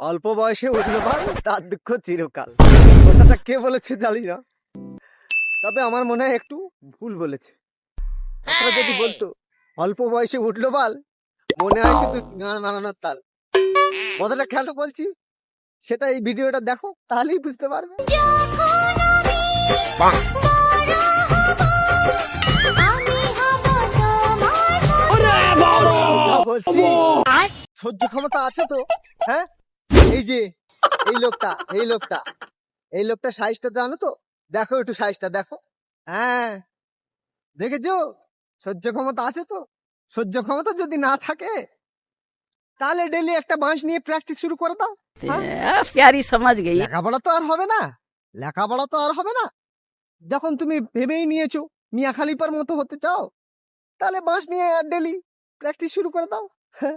অল্প বয়সে উঠলো বাল, তার দুঃখ চিরকাল। কথাটা কে বলেছে জানি না, তবে আমার মনে হয় একটু ভুল বলেছে। কথাটা যদি বলতো অল্প বয়সে উঠলো বাল, মনে হয় শুধু গান বানানোর তাল। কথাটা কেন বলছি সেটা এই ভিডিওটা দেখো, তাহলেই বুঝতে পারবে। বলছি সহ্য ক্ষমতা আছে তো? হ্যাঁ, এই যে এই লোকটা, এই লোকটা সাইজটা জানো তো? দেখো একটু সাইজটা দেখো। হ্যাঁ, দেখেছো? সহ্য ক্ষমতা আছে তো? সহ্য ক্ষমতা যদি না থাকে তাহলে ডেলি একটা বাঁশ নিয়ে প্র্যাকটিস শুরু করে দাও। হ্যাঁ? प्यारी समझ गई। লেখাপড়া তো আর হবে না, লেখাপড়া তো আর হবে না। যখন তুমি ভেবেই নিয়েছো মিয়া খালিফার মতো হতে চাও, তাহলে বাঁশ নিয়ে ডেলি প্র্যাকটিস শুরু করে দাও। হ্যাঁ।